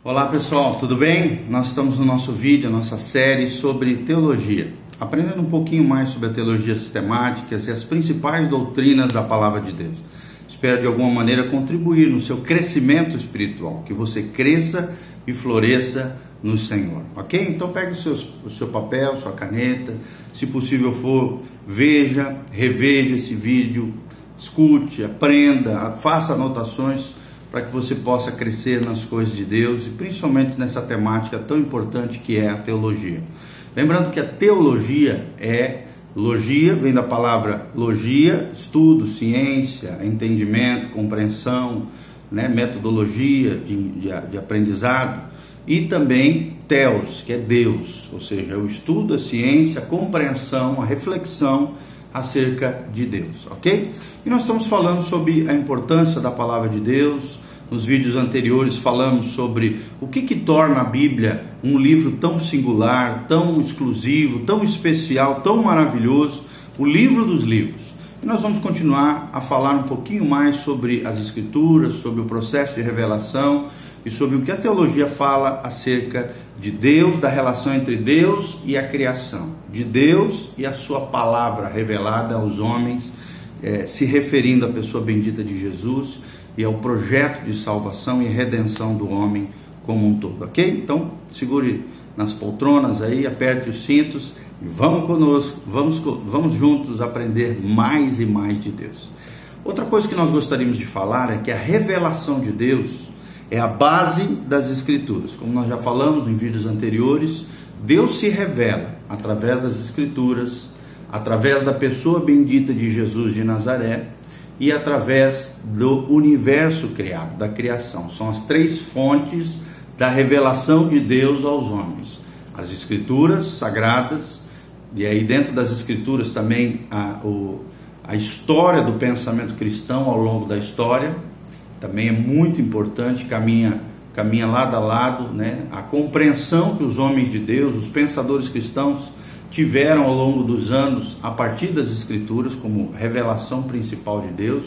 Olá pessoal, tudo bem? Nós estamos no nosso vídeo, nossa série sobre teologia, aprendendo um pouquinho mais sobre a teologia sistemática e as principais doutrinas da Palavra de Deus. Espero de alguma maneira contribuir no seu crescimento espiritual, que você cresça e floresça no Senhor, ok? Então pegue o seu papel, sua caneta, se possível for, veja, reveja esse vídeo, escute, aprenda, faça anotações, para que você possa crescer nas coisas de Deus e principalmente nessa temática tão importante que é a teologia. Lembrando que a teologia logia, vem da palavra logia, estudo, ciência, entendimento, compreensão, metodologia de aprendizado, e também teos, que é Deus, ou seja, o estudo, a ciência, a compreensão, a reflexão acerca de Deus, ok? E nós estamos falando sobre a importância da palavra de Deus. Nos vídeos anteriores falamos sobre o que torna a Bíblia um livro tão singular, tão exclusivo, tão especial, tão maravilhoso, o livro dos livros. E nós vamos continuar a falar um pouquinho mais sobre as Escrituras, sobre o processo de revelação e sobre o que a teologia fala acerca de Deus, da relação entre Deus e a criação, de Deus e a sua palavra revelada aos homens, se referindo à pessoa bendita de Jesus e ao projeto de salvação e redenção do homem como um todo, ok? Então, segure nas poltronas aí, aperte os cintos e vamos conosco, vamos juntos aprender mais e mais de Deus. Outra coisa que nós gostaríamos de falar é que a revelação de Deus é a base das Escrituras. Como nós já falamos em vídeos anteriores, Deus se revela através das Escrituras, através da pessoa bendita de Jesus de Nazaré e através do universo criado, da criação. São as três fontes da revelação de Deus aos homens. As Escrituras sagradas, e aí dentro das Escrituras também a história do pensamento cristão ao longo da história, também é muito importante, caminha lado a lado, a compreensão que os homens de Deus, os pensadores cristãos, tiveram ao longo dos anos a partir das Escrituras como revelação principal de Deus.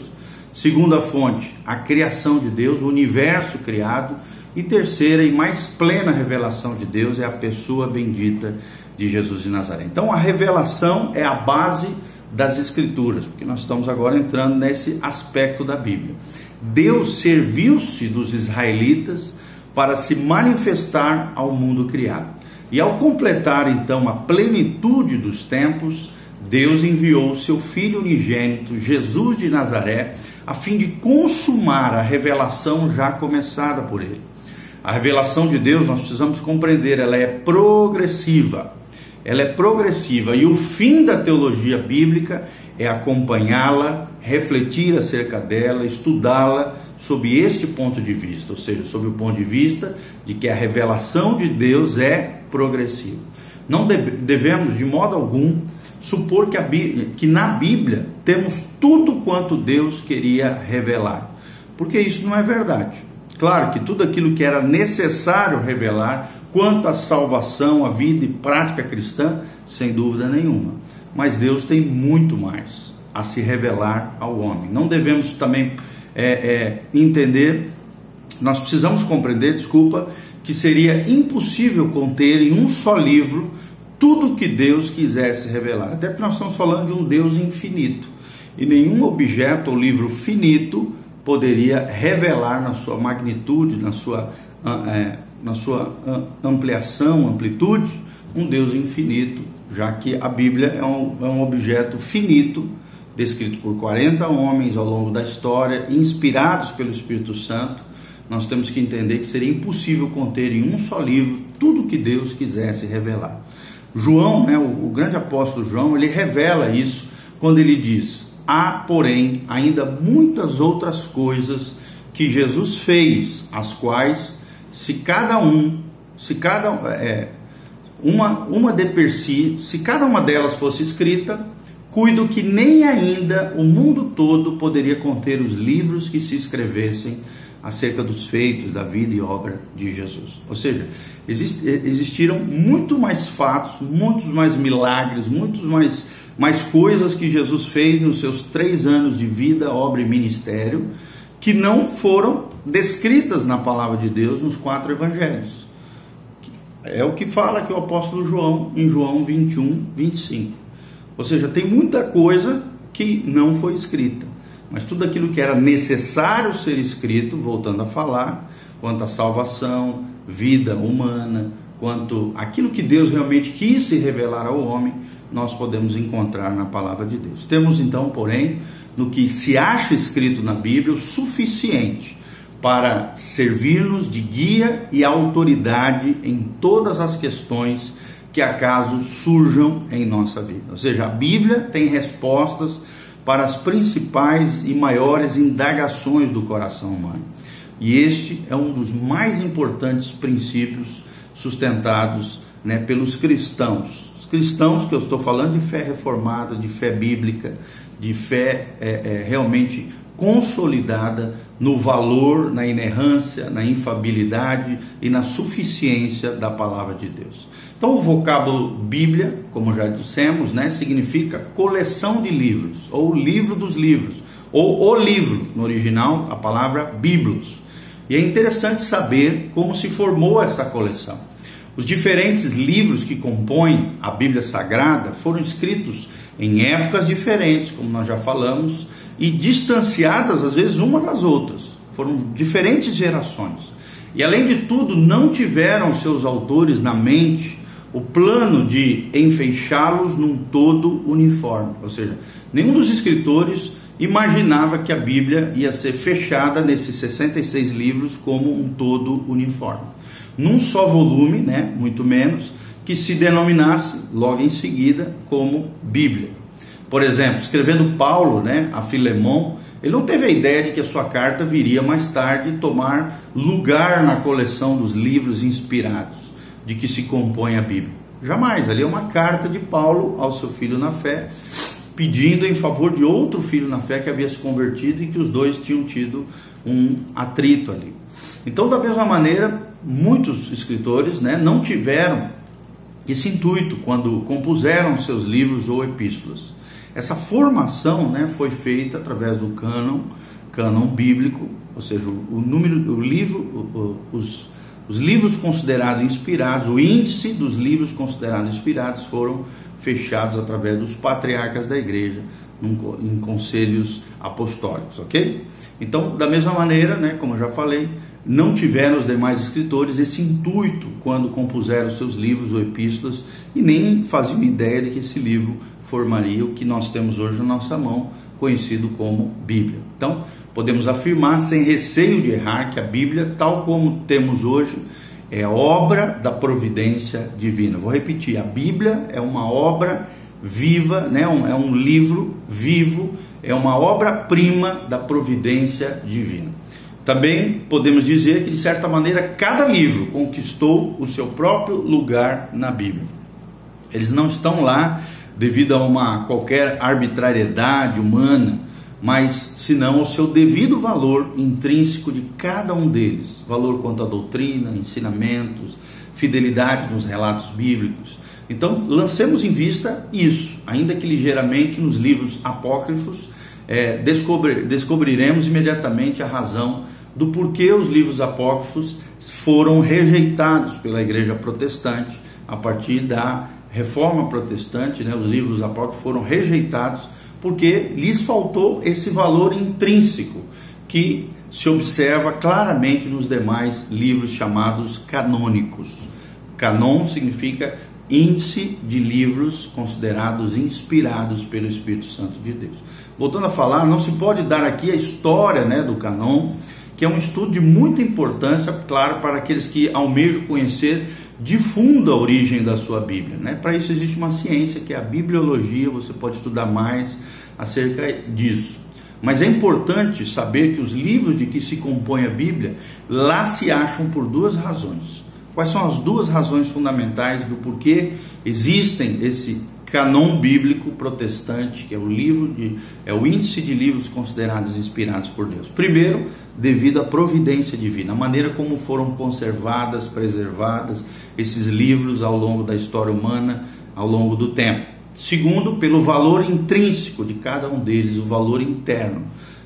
Segunda fonte, a criação de Deus, o universo criado. E terceira e mais plena revelação de Deus é a pessoa bendita de Jesus de Nazaré. Então a revelação é a base das Escrituras, porque nós estamos agora entrando nesse aspecto da Bíblia. Deus serviu-se dos israelitas para se manifestar ao mundo criado. E ao completar então a plenitude dos tempos, Deus enviou o seu Filho unigênito, Jesus de Nazaré, a fim de consumar a revelação já começada por ele. A revelação de Deus, nós precisamos compreender, ela é progressiva. Ela é progressiva e o fim da teologia bíblica é acompanhá-la, refletir acerca dela, estudá-la sob este ponto de vista, ou seja, sob o ponto de vista de que a revelação de Deus é progressiva. Não devemos de modo algum supor que na Bíblia temos tudo quanto Deus queria revelar, porque isso não é verdade. Claro que tudo aquilo que era necessário revelar quanto à salvação, à vida e prática cristã, sem dúvida nenhuma. Mas Deus tem muito mais a se revelar ao homem. Não devemos também entender, nós precisamos compreender, que seria impossível conter em um só livro tudo que Deus quisesse revelar. Até porque nós estamos falando de um Deus infinito. E nenhum objeto ou livro finito poderia revelar na sua magnitude, na sua ampliação, amplitude, um Deus infinito, já que a Bíblia é um objeto finito, descrito por 40 homens ao longo da história, inspirados pelo Espírito Santo. Nós temos que entender que seria impossível conter em um só livro tudo o que Deus quisesse revelar. João, o grande apóstolo João, ele revela isso quando ele diz: há, porém, ainda muitas outras coisas que Jesus fez, as quais, se cada uma delas fosse escrita, cuido que nem ainda o mundo todo poderia conter os livros que se escrevessem acerca dos feitos, da vida e obra de Jesus. Ou seja, existiram muito mais fatos, muitos mais milagres, muitos mais coisas que Jesus fez nos seus 3 anos de vida, obra e ministério, que não foram descritas na palavra de Deus nos 4 evangelhos. É o que fala aqui o apóstolo João, em João 21, 25. Ou seja, tem muita coisa que não foi escrita, mas tudo aquilo que era necessário ser escrito, voltando a falar, quanto à salvação, vida humana, quanto aquilo que Deus realmente quis se revelar ao homem, nós podemos encontrar na palavra de Deus. Temos então, porém, no que se acha escrito na Bíblia, o suficiente para servir-nos de guia e autoridade em todas as questões que acaso surjam em nossa vida. Ou seja, a Bíblia tem respostas para as principais e maiores indagações do coração humano. E este é um dos mais importantes princípios sustentados, pelos cristãos. Os cristãos que eu estou falando de fé reformada, de fé bíblica, de fé realmente consolidada no valor, na inerrância, na infabilidade e na suficiência da palavra de Deus. Então o vocábulo Bíblia, como já dissemos, significa coleção de livros, ou livro dos livros, ou o livro, no original a palavra biblos. E é interessante saber como se formou essa coleção. Os diferentes livros que compõem a Bíblia Sagrada foram escritos em épocas diferentes, como nós já falamos, e distanciadas às vezes uma das outras. Foram diferentes gerações. E além de tudo, não tiveram seus autores na mente o plano de enfeixá-los num todo uniforme. Ou seja, nenhum dos escritores imaginava que a Bíblia ia ser fechada nesses 66 livros como um todo uniforme. Num só volume, muito menos, que se denominasse logo em seguida como Bíblia. Por exemplo, escrevendo Paulo, a Filemon, ele não teve a ideia de que a sua carta viria mais tarde tomar lugar na coleção dos livros inspirados de que se compõe a Bíblia. Jamais, ali é uma carta de Paulo ao seu filho na fé, pedindo em favor de outro filho na fé que havia se convertido e que os dois tinham tido um atrito ali. Então, da mesma maneira, muitos escritores não tiveram esse intuito quando compuseram seus livros ou epístolas. Essa formação foi feita através do cânon bíblico, ou seja, os livros considerados inspirados, o índice dos livros considerados inspirados foram fechados através dos patriarcas da igreja em conselhos apostólicos, ok? Então, da mesma maneira, como eu já falei, não tiveram os demais escritores esse intuito quando compuseram seus livros ou epístolas e nem faziam ideia de que esse livro formaria o que nós temos hoje na nossa mão, conhecido como Bíblia. Então, podemos afirmar sem receio de errar que a Bíblia, tal como temos hoje, é obra da providência divina. Vou repetir, a Bíblia é uma obra viva, é um livro vivo, é uma obra-prima da providência divina. Também podemos dizer que, de certa maneira, cada livro conquistou o seu próprio lugar na Bíblia. Eles não estão lá devido a uma qualquer arbitrariedade humana, mas senão ao seu devido valor intrínseco de cada um deles. Valor quanto à doutrina, ensinamentos, fidelidade nos relatos bíblicos. Então, lancemos em vista isso, ainda que ligeiramente nos livros apócrifos, descobriremos imediatamente a razão do porquê os livros apócrifos foram rejeitados pela igreja protestante a partir da reforma protestante. Os livros apócrifos foram rejeitados porque lhes faltou esse valor intrínseco que se observa claramente nos demais livros chamados canônicos. Canon significa índice de livros considerados inspirados pelo Espírito Santo de Deus. Voltando a falar, não se pode dar aqui a história do canon, que é um estudo de muita importância, claro, para aqueles que almejam conhecer de fundo a origem da sua Bíblia. Para isso existe uma ciência que é a bibliologia, você pode estudar mais acerca disso. Mas é importante saber que os livros de que se compõe a Bíblia, lá se acham por duas razões. Quais são as duas razões fundamentais do porquê existem esse canon bíblico protestante, que é o índice de livros considerados inspirados por Deus? Primeiro, devido à providência divina, a maneira como foram conservadas, preservadas esses livros ao longo da história humana, ao longo do tempo. Segundo, pelo valor intrínseco de cada um deles, o valor interno,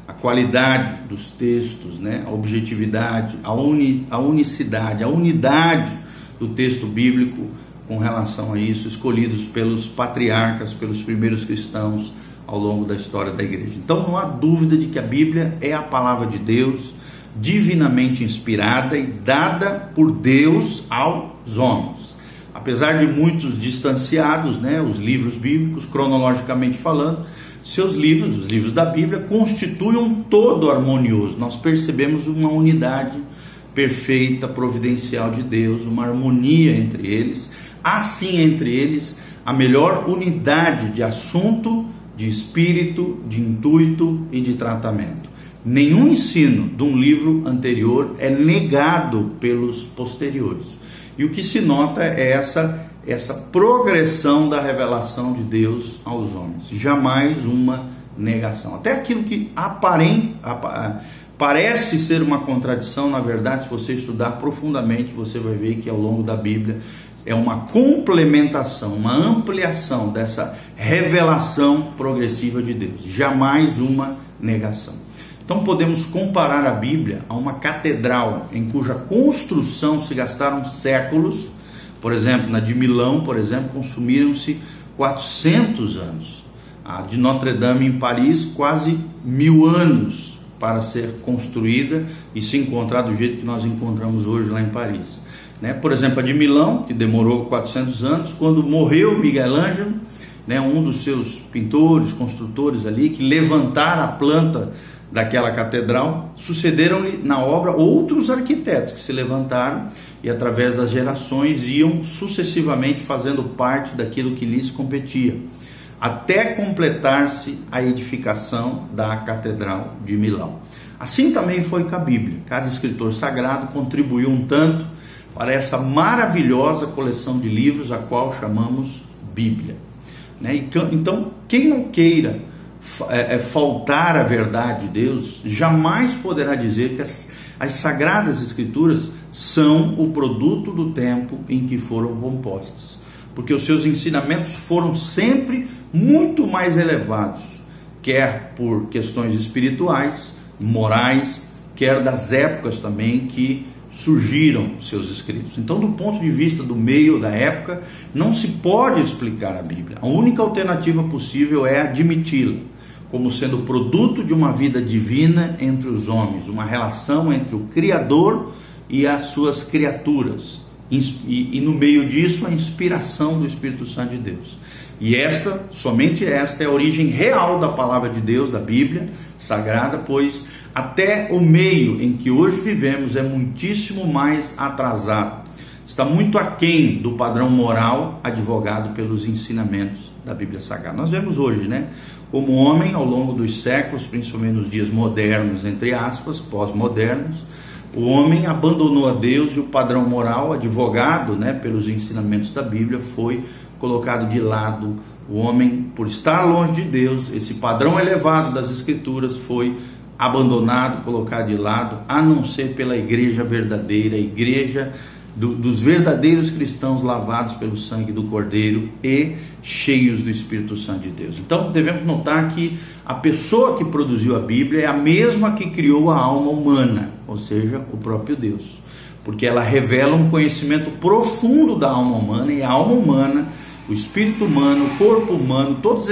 a qualidade dos textos, né? A objetividade, a unicidade, a unidade do texto bíblico com relação a isso, escolhidos pelos patriarcas, pelos primeiros cristãos ao longo da história da igreja. Então não há dúvida de que a Bíblia é a palavra de Deus, divinamente inspirada e dada por Deus aos homens. Apesar de muitos distanciados, né, os livros bíblicos, cronologicamente falando, seus livros, os livros da Bíblia, constituem um todo harmonioso. Nós percebemos uma unidade perfeita, providencial de Deus, uma harmonia entre eles. Há sim entre eles a melhor unidade de assunto, de espírito, de intuito e de tratamento. Nenhum ensino de um livro anterior é negado pelos posteriores. E o que se nota é essa progressão da revelação de Deus aos homens. Jamais uma negação. Até aquilo que parece ser uma contradição, na verdade, se você estudar profundamente, você vai ver que ao longo da Bíblia é uma complementação, uma ampliação dessa revelação progressiva de Deus. Jamais uma negação. Então podemos comparar a Bíblia a uma catedral em cuja construção se gastaram séculos. Por exemplo, na de Milão, por exemplo, consumiram-se 400 anos. A de Notre Dame em Paris, quase 1000 anos para ser construída e se encontrar do jeito que nós encontramos hoje lá em Paris. Por exemplo, a de Milão, que demorou 400 anos, quando morreu Miguel Ângelo, um dos seus pintores, construtores ali, que levantaram a planta daquela catedral, sucederam-lhe na obra outros arquitetos que se levantaram e através das gerações iam sucessivamente fazendo parte daquilo que lhes competia, até completar-se a edificação da Catedral de Milão. Assim também foi com a Bíblia. Cada escritor sagrado contribuiu um tanto para essa maravilhosa coleção de livros a qual chamamos Bíblia. Então, quem não queira faltar à verdade de Deus, jamais poderá dizer que as Sagradas Escrituras são o produto do tempo em que foram compostas, porque os seus ensinamentos foram sempre muito mais elevados, quer por questões espirituais, morais, quer das épocas também que surgiram seus escritos. Então, do ponto de vista do meio da época, não se pode explicar a Bíblia. A única alternativa possível é admiti-la como sendo produto de uma vida divina entre os homens, uma relação entre o Criador e as suas criaturas, e no meio disso a inspiração do Espírito Santo de Deus. E somente esta é a origem real da palavra de Deus, da Bíblia Sagrada, pois até o meio em que hoje vivemos é muitíssimo mais atrasado, está muito aquém do padrão moral advogado pelos ensinamentos da Bíblia Sagrada. Nós vemos hoje, como o homem ao longo dos séculos, principalmente nos dias modernos, entre aspas, pós-modernos, o homem abandonou a Deus e o padrão moral advogado pelos ensinamentos da Bíblia foi colocado de lado. O homem, por estar longe de Deus, esse padrão elevado das Escrituras foi abandonado, colocado de lado, a não ser pela igreja verdadeira, a igreja dos verdadeiros cristãos lavados pelo sangue do Cordeiro e cheios do Espírito Santo de Deus. Então devemos notar que a pessoa que produziu a Bíblia é a mesma que criou a alma humana, ou seja, o próprio Deus, porque ela revela um conhecimento profundo da alma humana, e a alma humana, o espírito humano, o corpo humano, todas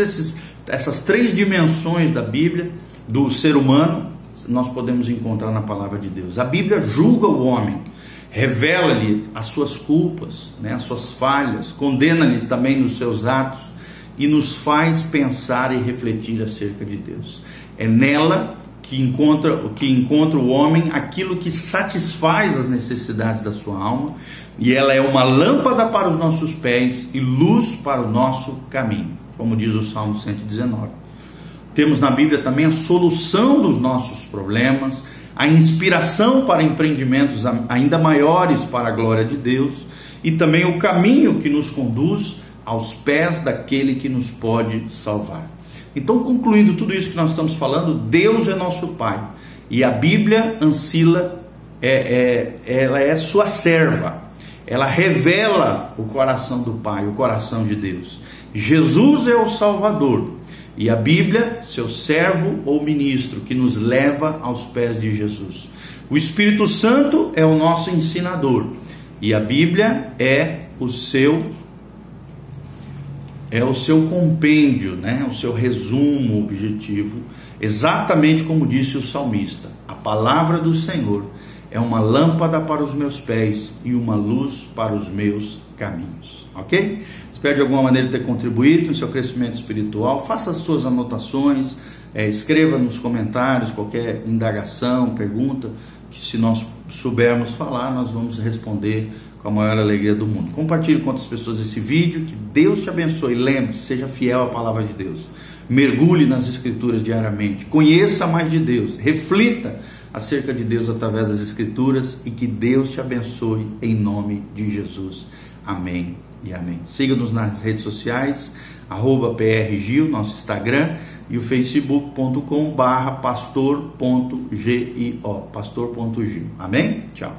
essas três dimensões da Bíblia, do ser humano, nós podemos encontrar na palavra de Deus. A Bíblia julga o homem, revela-lhe as suas culpas, as suas falhas, condena-lhe também nos seus atos e nos faz pensar e refletir acerca de Deus. É nela que encontra o homem aquilo que satisfaz as necessidades da sua alma, e ela é uma lâmpada para os nossos pés e luz para o nosso caminho, como diz o Salmo 119. Temos na Bíblia também a solução dos nossos problemas, a inspiração para empreendimentos ainda maiores para a glória de Deus, e também o caminho que nos conduz aos pés daquele que nos pode salvar. Então, concluindo tudo isso que nós estamos falando, Deus é nosso Pai, e a Bíblia, Ancila, ela é sua serva, ela revela o coração do Pai, o coração de Deus. Jesus é o Salvador, E a Bíblia, seu servo ou ministro, que nos leva aos pés de Jesus. O Espírito Santo é o nosso ensinador. E a Bíblia é o seu compêndio, né? O seu resumo objetivo, exatamente como disse o salmista: a palavra do Senhor é uma lâmpada para os meus pés e uma luz para os meus caminhos. Ok? Espero de alguma maneira ter contribuído no seu crescimento espiritual. Faça as suas anotações, escreva nos comentários qualquer indagação, pergunta, que se nós soubermos falar, nós vamos responder com a maior alegria do mundo. Compartilhe com outras pessoas esse vídeo, que Deus te abençoe. Lembre-se, seja fiel à palavra de Deus. Mergulhe nas Escrituras diariamente. Conheça mais de Deus. Reflita acerca de Deus através das Escrituras, e que Deus te abençoe em nome de Jesus. Amém e amém. Siga-nos nas redes sociais, @PRGil, nosso Instagram, e o facebook.com/pastor.gio, pastor.gil. Amém? Tchau.